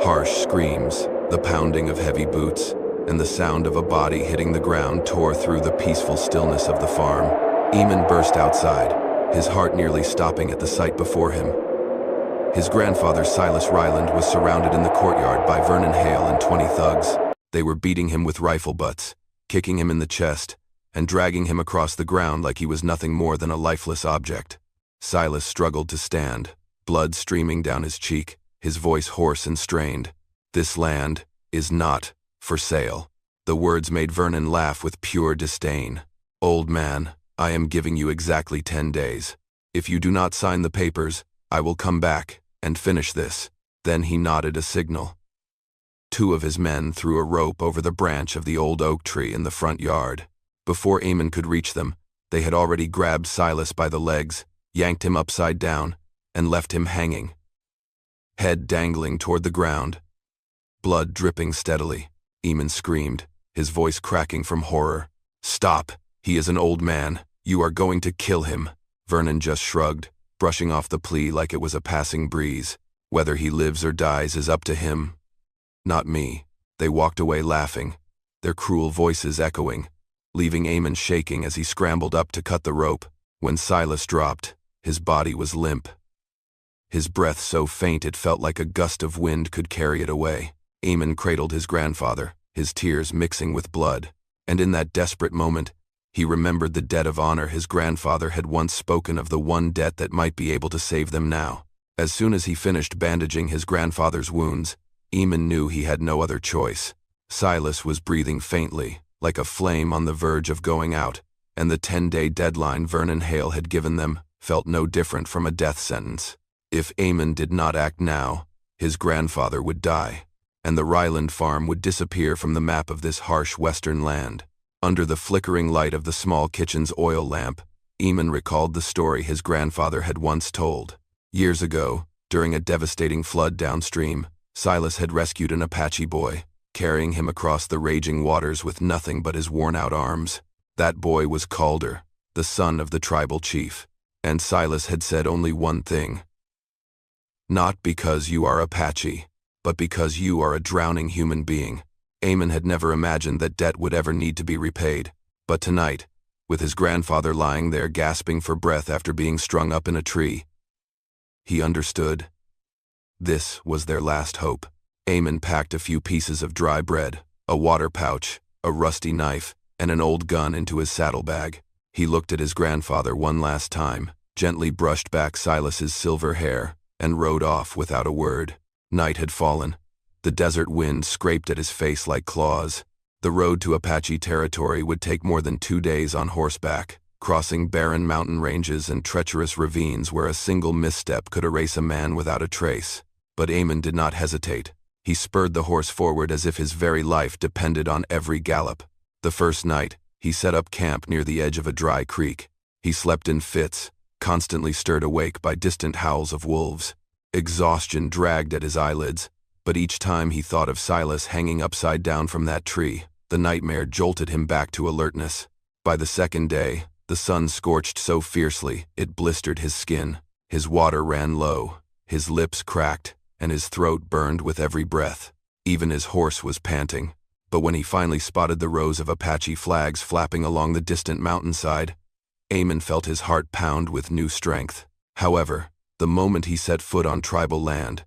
Harsh screams, the pounding of heavy boots, and the sound of a body hitting the ground tore through the peaceful stillness of the farm. Eamon burst outside, his heart nearly stopping at the sight before him. His grandfather, Silas Ryland, was surrounded in the courtyard by Vernon Hale and 20 thugs. They were beating him with rifle butts, kicking him in the chest, and dragging him across the ground like he was nothing more than a lifeless object. Silas struggled to stand, blood streaming down his cheek, his voice hoarse and strained. "This land is not for sale." The words made Vernon laugh with pure disdain. "Old man, I am giving you exactly 10 days. If you do not sign the papers, I will come back and finish this." Then he nodded a signal. 2 of his men threw a rope over the branch of the old oak tree in the front yard. Before Eamon could reach them, they had already grabbed Silas by the legs, yanked him upside down, and left him hanging, head dangling toward the ground. Blood dripping steadily, Eamon screamed, his voice cracking from horror. "Stop! He is an old man. You are going to kill him." Vernon just shrugged, brushing off the plea like it was a passing breeze. "Whether he lives or dies is up to him, not me." They walked away laughing, their cruel voices echoing, leaving Eamon shaking as he scrambled up to cut the rope. When Silas dropped, his body was limp, his breath so faint it felt like a gust of wind could carry it away. Eamon cradled his grandfather, his tears mixing with blood, and in that desperate moment, he remembered the debt of honor his grandfather had once spoken of, the one debt that might be able to save them now. As soon as he finished bandaging his grandfather's wounds, Eamon knew he had no other choice. Silas was breathing faintly, like a flame on the verge of going out, and the 10-day deadline Vernon Hale had given them felt no different from a death sentence. If Eamon did not act now, his grandfather would die, and the Ryland farm would disappear from the map of this harsh western land. Under the flickering light of the small kitchen's oil lamp, Eamon recalled the story his grandfather had once told. Years ago, during a devastating flood downstream, Silas had rescued an Apache boy, carrying him across the raging waters with nothing but his worn-out arms. That boy was Calder, the son of the tribal chief, and Silas had said only one thing: "Not because you are Apache, but because you are a drowning human being." Eamon had never imagined that debt would ever need to be repaid, but tonight, with his grandfather lying there gasping for breath after being strung up in a tree, he understood. This was their last hope. Eamon packed a few pieces of dry bread, a water pouch, a rusty knife, and an old gun into his saddlebag. He looked at his grandfather one last time, gently brushed back Silas's silver hair, and rode off without a word. Night had fallen. The desert wind scraped at his face like claws. The road to Apache territory would take more than 2 days on horseback, crossing barren mountain ranges and treacherous ravines where a single misstep could erase a man without a trace. But Eamon did not hesitate. He spurred the horse forward as if his very life depended on every gallop. The first night, he set up camp near the edge of a dry creek. He slept in fits, constantly stirred awake by distant howls of wolves. Exhaustion dragged at his eyelids, but each time he thought of Silas hanging upside down from that tree, the nightmare jolted him back to alertness. By the second day, the sun scorched so fiercely it blistered his skin. His water ran low, his lips cracked, and his throat burned with every breath. Even his horse was panting. But when he finally spotted the rows of Apache flags flapping along the distant mountainside, Eamon felt his heart pound with new strength. However, the moment he set foot on tribal land,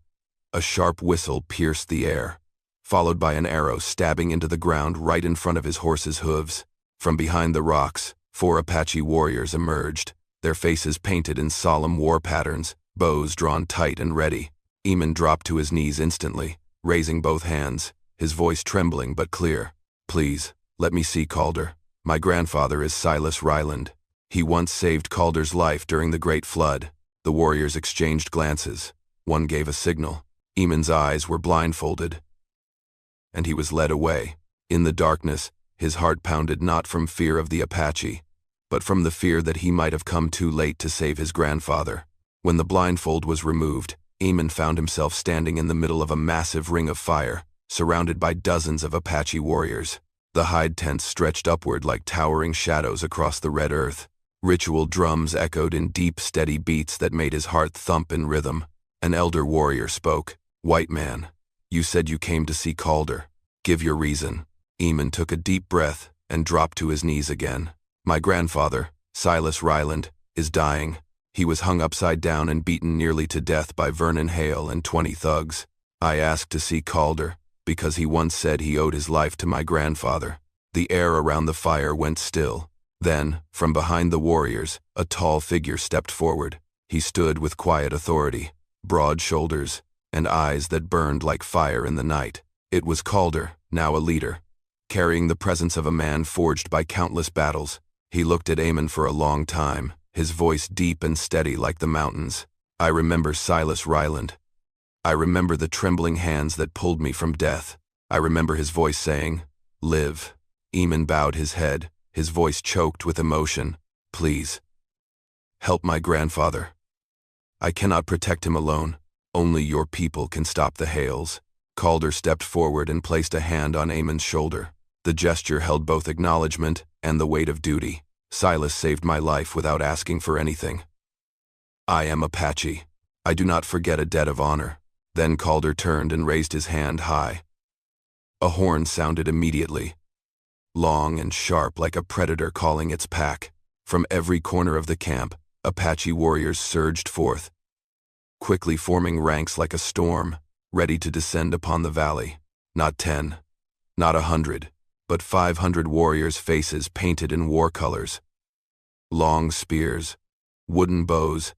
a sharp whistle pierced the air, followed by an arrow stabbing into the ground right in front of his horse's hooves. From behind the rocks, 4 Apache warriors emerged, their faces painted in solemn war patterns, bows drawn tight and ready. Eamon dropped to his knees instantly, raising both hands, his voice trembling but clear. "Please, let me see Calder. My grandfather is Silas Ryland. He once saved Calder's life during the Great Flood." The warriors exchanged glances. One gave a signal. Eamon's eyes were blindfolded, and he was led away. In the darkness, his heart pounded not from fear of the Apache, but from the fear that he might have come too late to save his grandfather. When the blindfold was removed, Eamon found himself standing in the middle of a massive ring of fire, surrounded by dozens of Apache warriors. The hide tents stretched upward like towering shadows across the red earth. Ritual drums echoed in deep, steady beats that made his heart thump in rhythm. An elder warrior spoke. "White man, You said you came to see Calder. Give your reason. Eamon took a deep breath and dropped to his knees again. My grandfather, Silas Ryland, is dying. He was hung upside down and beaten nearly to death by Vernon Hale and 20 thugs. I asked to see Calder because he once said he owed his life to my grandfather. The air around the fire went still. Then, from behind the warriors, a tall figure stepped forward. He stood with quiet authority, broad shoulders, and eyes that burned like fire in the night. It was Calder, now a leader, carrying the presence of a man forged by countless battles. He looked at Eamon for a long time, his voice deep and steady like the mountains. I remember Silas Ryland. I remember the trembling hands that pulled me from death. I remember his voice saying, "Live." Eamon bowed his head, his voice choked with emotion. "Please, help my grandfather. I cannot protect him alone. Only your people can stop the Hales." Calder stepped forward and placed a hand on Eamon's shoulder. The gesture held both acknowledgement and the weight of duty. Silas saved my life without asking for anything. I am Apache. I do not forget a debt of honor. Then Calder turned and raised his hand high. A horn sounded immediately, long and sharp like a predator calling its pack. From every corner of the camp, Apache warriors surged forth, quickly forming ranks like a storm, ready to descend upon the valley. Not 10, not 100, but 500 warriors' faces painted in war colors. Long spears, wooden bows,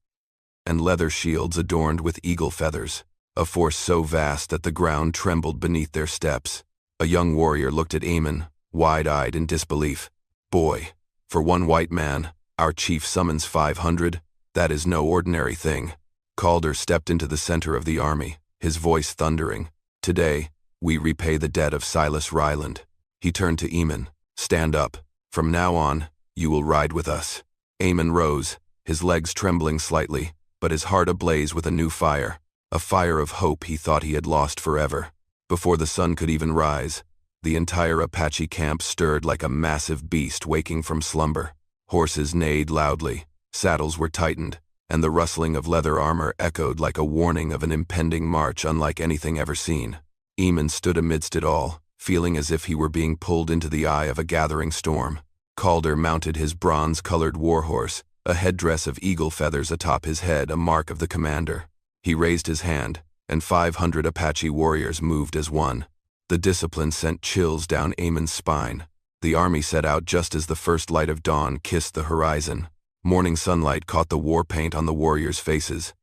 and leather shields adorned with eagle feathers. A force so vast that the ground trembled beneath their steps. A young warrior looked at Eamon, wide-eyed in disbelief. "Boy, for one white man, our chief summons 500? That is no ordinary thing." Calder stepped into the center of the army, his voice thundering. "Today, we repay the debt of Silas Ryland." He turned to Eamon. "Stand up. From now on, you will ride with us." Eamon rose, his legs trembling slightly, but his heart ablaze with a new fire, a fire of hope he thought he had lost forever. Before the sun could even rise, the entire Apache camp stirred like a massive beast waking from slumber. Horses neighed loudly, saddles were tightened, and the rustling of leather armor echoed like a warning of an impending march unlike anything ever seen. Eamon stood amidst it all, feeling as if he were being pulled into the eye of a gathering storm. Calder mounted his bronze-colored warhorse, a headdress of eagle feathers atop his head, a mark of the commander. He raised his hand, and 500 Apache warriors moved as one. The discipline sent chills down Eamon's spine. The army set out just as the first light of dawn kissed the horizon. Morning sunlight caught the war paint on the warriors' faces,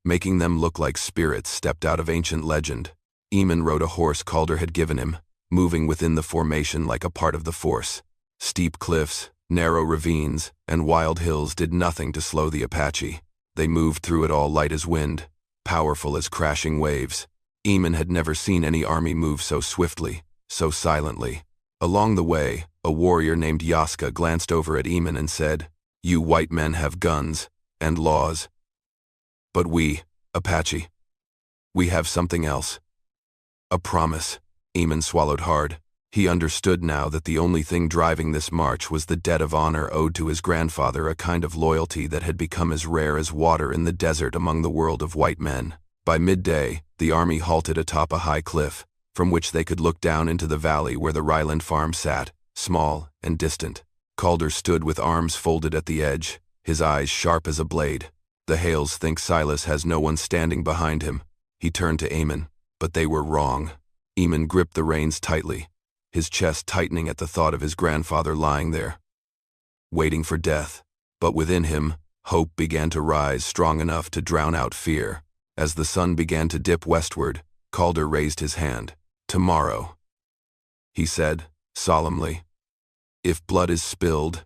making them look like spirits stepped out of ancient legend. Eamon rode a horse Calder had given him, moving within the formation like a part of the force. Steep cliffs, narrow ravines, and wild hills did nothing to slow the Apache. They moved through it all light as wind, powerful as crashing waves. Eamon had never seen any army move so swiftly, so silently. Along the way, a warrior named Yaska glanced over at Eamon and said, "You white men have guns and laws. But we, Apache, we have something else. A promise." Eamon swallowed hard. He understood now that the only thing driving this march was the debt of honor owed to his grandfather, a kind of loyalty that had become as rare as water in the desert among the world of white men. By midday, the army halted atop a high cliff, from which they could look down into the valley where the Ryland farm sat, small and distant. Calder stood with arms folded at the edge, his eyes sharp as a blade. "The Hales think Silas has no one standing behind him." He turned to Eamon, but they were wrong. Eamon gripped the reins tightly, his chest tightening at the thought of his grandfather lying there, waiting for death. But within him, hope began to rise strong enough to drown out fear. As the sun began to dip westward, Calder raised his hand. "Tomorrow," he said, solemnly, "if blood is spilled,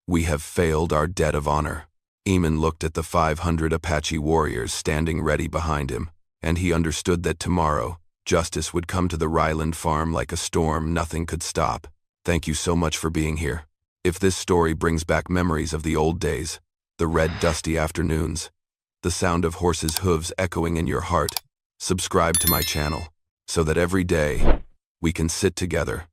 we have failed our debt of honor." Eamon looked at the 500 Apache warriors standing ready behind him, and he understood that tomorrow, justice would come to the Ryland farm like a storm nothing could stop. Thank you so much for being here. If this story brings back memories of the old days, the red dusty afternoons, the sound of horses' hooves echoing in your heart, subscribe to my channel, so that every day we can sit together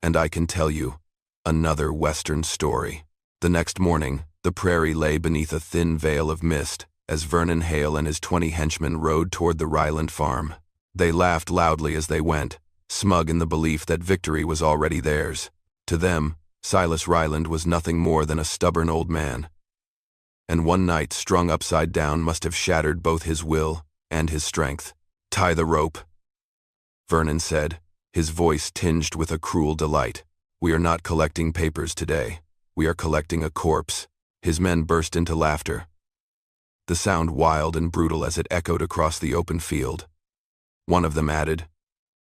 and I can tell you another Western story. The next morning, the prairie lay beneath a thin veil of mist as Vernon Hale and his 20 henchmen rode toward the Ryland farm. They laughed loudly as they went, smug in the belief that victory was already theirs. To them, Silas Ryland was nothing more than a stubborn old man. And one night strung upside down must have shattered both his will and his strength. "Tie the rope," Vernon said, his voice tinged with a cruel delight. "We are not collecting papers today. We are collecting a corpse." His men burst into laughter, the sound wild and brutal as it echoed across the open field. One of them added,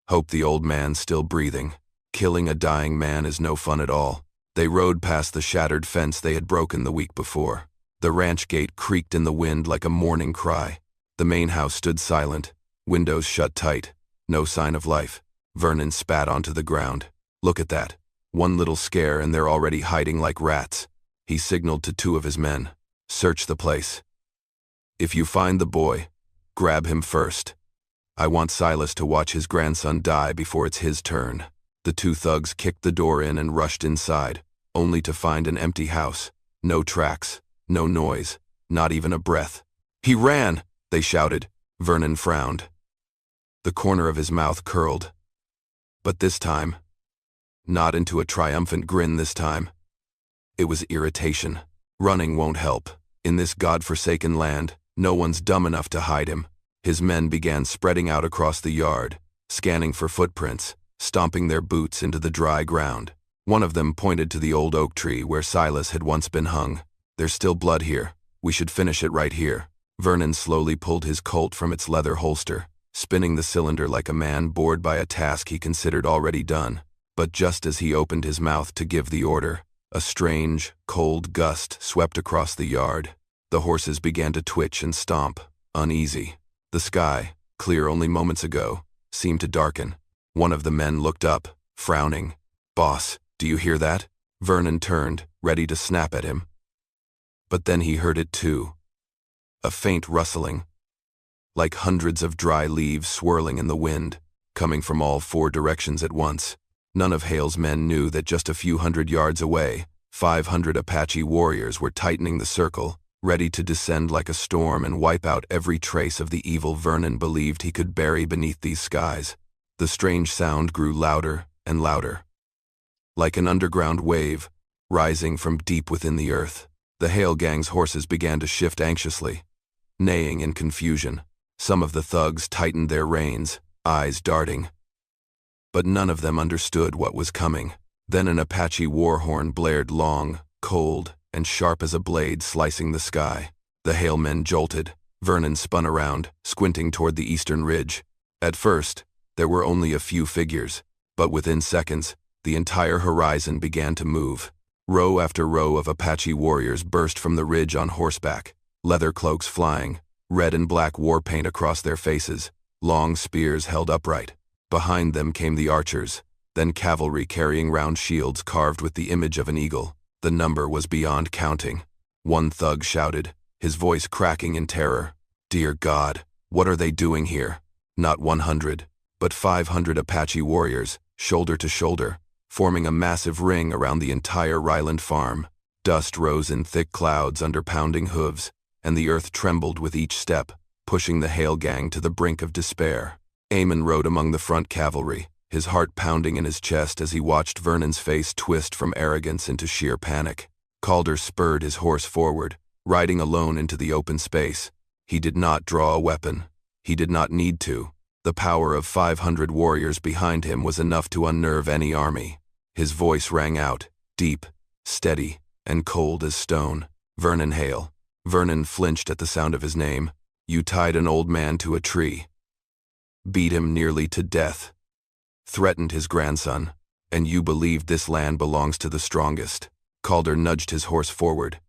"Hope the old man's still breathing. Killing a dying man is no fun at all." They rode past the shattered fence they had broken the week before. The ranch gate creaked in the wind like a mourning cry. The main house stood silent, windows shut tight, no sign of life. Vernon spat onto the ground. "Look at that. One little scare and they're already hiding like rats." He signaled to two of his men. "Search the place. If you find the boy, grab him first. I want Silas to watch his grandson die before it's his turn." The two thugs kicked the door in and rushed inside, only to find an empty house. No tracks, no noise, not even a breath. "He ran!" they shouted. Vernon frowned. The corner of his mouth curled. But this time, not into a triumphant grin this time. It was irritation. Running won't help. In this God-forsaken land, no one's dumb enough to hide him. His men began spreading out across the yard, scanning for footprints, stomping their boots into the dry ground. One of them pointed to the old oak tree where Silas had once been hung. "There's still blood here. We should finish it right here." Vernon slowly pulled his Colt from its leather holster, spinning the cylinder like a man bored by a task he considered already done. But just as he opened his mouth to give the order, a strange, cold gust swept across the yard. The horses began to twitch and stomp, uneasy. The sky, clear only moments ago, seemed to darken. One of the men looked up, frowning. "Boss, do you hear that?" Vernon turned, ready to snap at him. But then he heard it too. A faint rustling, like hundreds of dry leaves swirling in the wind, coming from all four directions at once. None of Hale's men knew that just a few hundred yards away, 500 Apache warriors were tightening the circle, ready to descend like a storm and wipe out every trace of the evil Vernon believed he could bury beneath these skies. The strange sound grew louder and louder, like an underground wave, rising from deep within the earth. The Hale gang's horses began to shift anxiously, neighing in confusion. Some of the thugs tightened their reins, eyes darting. But none of them understood what was coming. Then an Apache war horn blared long, cold, and sharp as a blade slicing the sky. The Hale men jolted. Vernon spun around, squinting toward the eastern ridge. At first, there were only a few figures, but within seconds, the entire horizon began to move. Row after row of Apache warriors burst from the ridge on horseback, leather cloaks flying, red and black war paint across their faces, long spears held upright. Behind them came the archers, then cavalry carrying round shields carved with the image of an eagle. The number was beyond counting. One thug shouted, his voice cracking in terror. "Dear God, what are they doing here?" Not 100, but 500 Apache warriors, shoulder to shoulder, forming a massive ring around the entire Ryland farm. Dust rose in thick clouds under pounding hooves, and the earth trembled with each step, pushing the Hale gang to the brink of despair. Eamon rode among the front cavalry, his heart pounding in his chest as he watched Vernon's face twist from arrogance into sheer panic. Calder spurred his horse forward, riding alone into the open space. He did not draw a weapon. He did not need to. The power of 500 warriors behind him was enough to unnerve any army. His voice rang out, deep, steady, and cold as stone. "Vernon Hale." Vernon flinched at the sound of his name. "You tied an old man to a tree, beat him nearly to death, threatened his grandson, and you believed this land belongs to the strongest." Calder nudged his horse forward,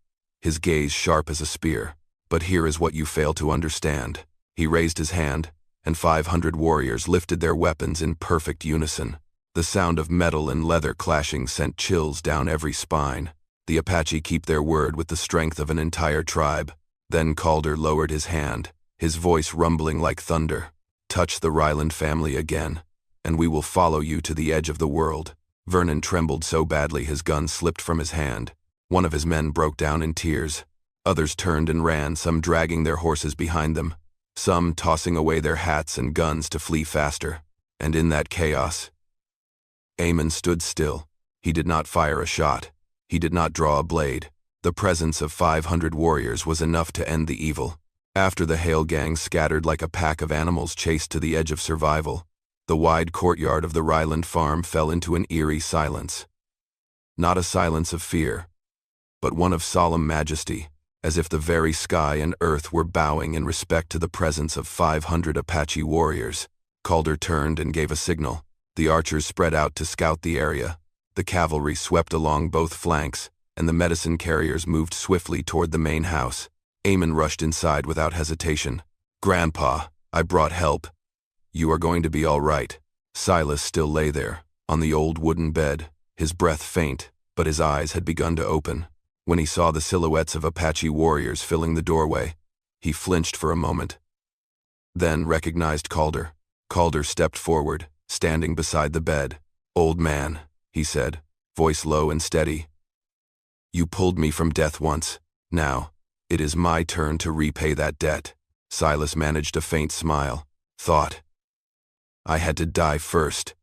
his gaze sharp as a spear. "But here is what you fail to understand." He raised his hand, and 500 warriors lifted their weapons in perfect unison. The sound of metal and leather clashing sent chills down every spine. The Apache keep their word with the strength of an entire tribe. Then Calder lowered his hand, his voice rumbling like thunder. "Touch the Ryland family again, and we will follow you to the edge of the world." Vernon trembled so badly his gun slipped from his hand. One of his men broke down in tears. Others turned and ran, some dragging their horses behind them. some tossing away their hats and guns to flee faster. And in that chaos, Eamon stood still. He did not fire a shot. He did not draw a blade. The presence of 500 warriors was enough to end the evil. After the Hale gang scattered like a pack of animals chased to the edge of survival, the wide courtyard of the Ryland farm fell into an eerie silence. Not a silence of fear, but one of solemn majesty, as if the very sky and earth were bowing in respect to the presence of 500 Apache warriors. Calder turned and gave a signal. The archers spread out to scout the area. The cavalry swept along both flanks, and the medicine carriers moved swiftly toward the main house. Eamon rushed inside without hesitation. "Grandpa, I brought help. You are going to be all right." Silas still lay there, on the old wooden bed, his breath faint, but his eyes had begun to open. When he saw the silhouettes of Apache warriors filling the doorway, he flinched for a moment, then recognized Calder. Calder stepped forward, standing beside the bed. "Old man," he said, voice low and steady, "you pulled me from death once. Now, it is my turn to repay that debt." Silas managed a faint smile. "Thought I had to die first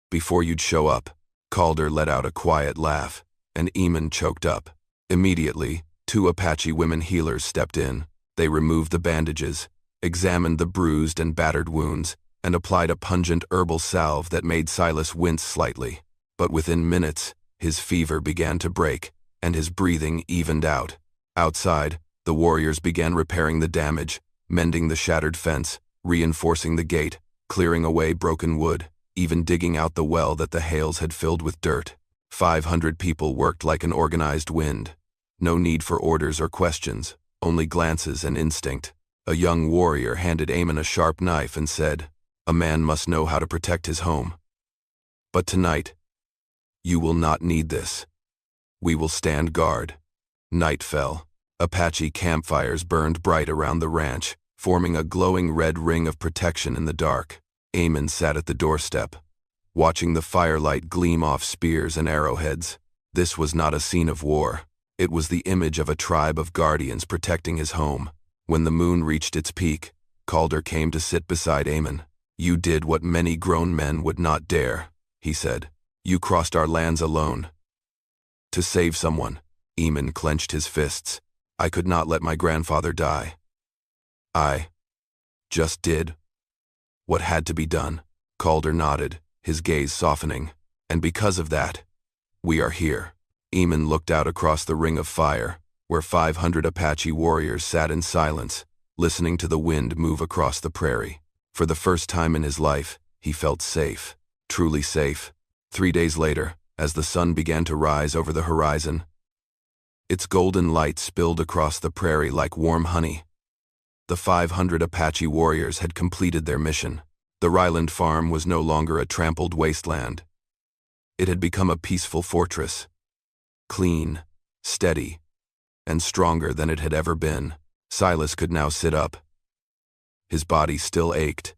before you'd show up." Calder let out a quiet laugh, and Eamon choked up. Immediately, 2 Apache women healers stepped in. They removed the bandages, examined the bruised and battered wounds, and applied a pungent herbal salve that made Silas wince slightly. But within minutes, his fever began to break, and his breathing evened out. Outside, the warriors began repairing the damage, mending the shattered fence, reinforcing the gate, clearing away broken wood, even digging out the well that the Hales had filled with dirt. 500 people worked like an organized wind. No need for orders or questions, only glances and instinct. A young warrior handed Eamon a sharp knife and said, "A man must know how to protect his home. But tonight, you will not need this. We will stand guard." Night fell. Apache campfires burned bright around the ranch, forming a glowing red ring of protection in the dark. Eamon sat at the doorstep, watching the firelight gleam off spears and arrowheads. This was not a scene of war. It was the image of a tribe of guardians protecting his home. When the moon reached its peak, Calder came to sit beside Eamon. "You did what many grown men would not dare," he said. "You crossed our lands alone. To save someone." Eamon clenched his fists. "I could not let my grandfather die. I just did what had to be done." Calder nodded, his gaze softening. "And because of that, we are here." Eamon looked out across the ring of fire, where 500 Apache warriors sat in silence, listening to the wind move across the prairie. For the first time in his life, he felt safe, truly safe. 3 days later, as the sun began to rise over the horizon, its golden light spilled across the prairie like warm honey. The 500 Apache warriors had completed their mission. The Ryland farm was no longer a trampled wasteland. It had become a peaceful fortress, clean, steady, and stronger than it had ever been. Silas could now sit up. His body still ached,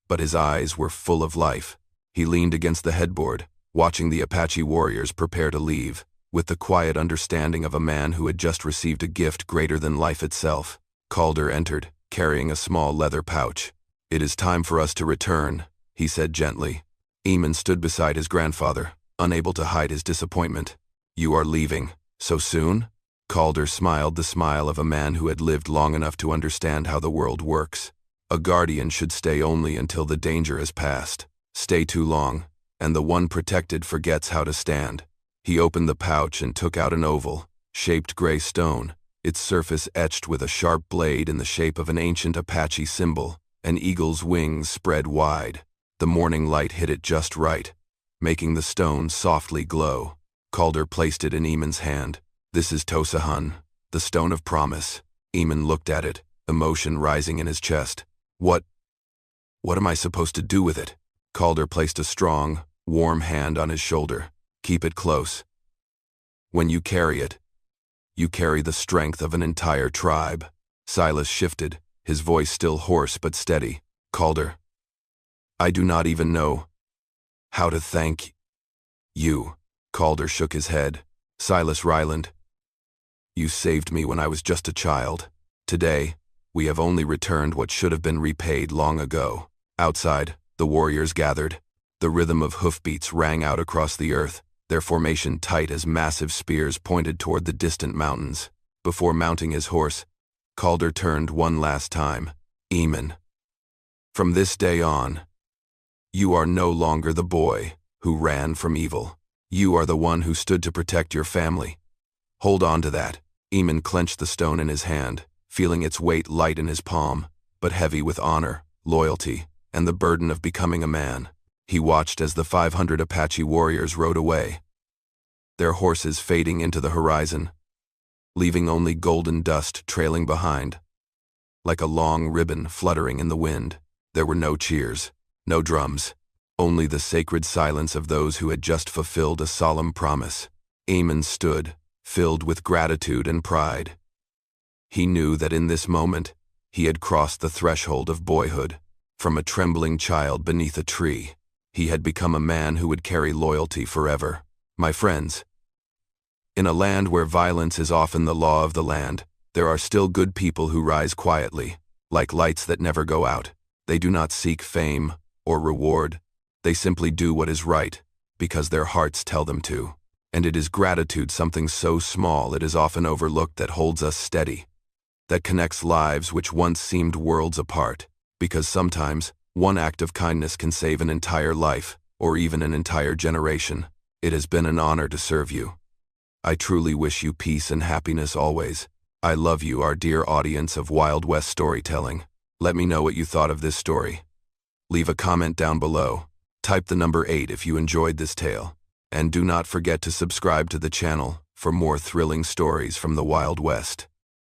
but his eyes were full of life. He leaned against the headboard, watching the Apache warriors prepare to leave, with the quiet understanding of a man who had just received a gift greater than life itself. Calder entered, carrying a small leather pouch. "It is time for us to return," he said gently. Eamon stood beside his grandfather, unable to hide his disappointment. "You are leaving so soon?" Calder smiled the smile of a man who had lived long enough to understand how the world works. A guardian should stay only until the danger has passed. Stay too long, and the one protected forgets how to stand. He opened the pouch and took out an oval, shaped gray stone, its surface etched with a sharp blade in the shape of an ancient Apache symbol. An eagle's wings spread wide. The morning light hit it just right, making the stone softly glow. Calder placed it in Eamon's hand. "This is Tosahun, the stone of promise." Eamon looked at it, emotion rising in his chest. What am I supposed to do with it?" Calder placed a strong, warm hand on his shoulder. "Keep it close. When you carry it, you carry the strength of an entire tribe." Silas shifted, his voice still hoarse but steady. "Calder, I do not even know how to thank you." Calder shook his head. "Silas Ryland, you saved me when I was just a child. Today, We have only returned what should have been repaid long ago. Outside, the warriors gathered. The rhythm of hoofbeats rang out across the earth, their formation tight as massive spears pointed toward the distant mountains. Before mounting his horse, Calder turned one last time. Eamon, from this day on, you are no longer the boy who ran from evil. You are the one who stood to protect your family. Hold on to that. Eamon clenched the stone in his hand, feeling its weight light in his palm, but heavy with honor, loyalty, and the burden of becoming a man. He watched as the 500 Apache warriors rode away, their horses fading into the horizon, leaving only golden dust trailing behind. Like a long ribbon fluttering in the wind, there were no cheers, no drums, only the sacred silence of those who had just fulfilled a solemn promise. Eamon stood, filled with gratitude and pride. He knew that in this moment, he had crossed the threshold of boyhood. From a trembling child beneath a tree, he had become a man who would carry loyalty forever. My friends, in a land where violence is often the law of the land, there are still good people who rise quietly, like lights that never go out. They do not seek fame or reward. They simply do what is right, because their hearts tell them to. And it is gratitude, something so small it is often overlooked, that holds us steady, that connects lives which once seemed worlds apart, because sometimes one act of kindness can save an entire life, or even an entire generation. It has been an honor to serve you. I truly wish you peace and happiness always. I love you, our dear audience of Wild West storytelling. Let me know what you thought of this story. Leave a comment down below. Type the number 8 if you enjoyed this tale. And do not forget to subscribe to the channel for more thrilling stories from the Wild West.